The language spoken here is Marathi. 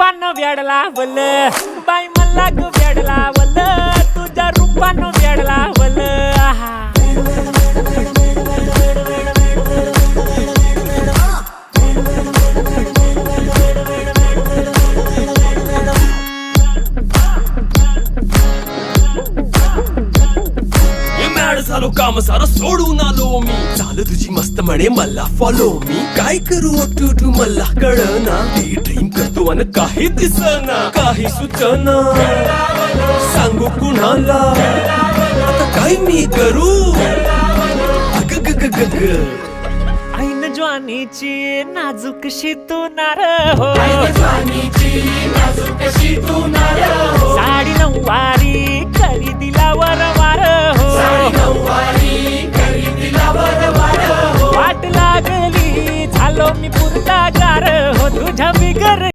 रूपानं वेड लावल बाई मला ग वेड लावल तुझ्या रूपानं वेड लावल झालो काम सारा सोडून आलो मी चाल तुझी मस्त म्हणे मला फॉलो मी काय करू टू मला कळना ड्रीम करतो आणि काही दिसना काही सुचना सांगू कुणाला आता काय मी करू अग ग ग ग ग ऐन ज्वानीची नाजूकशी तू नार हो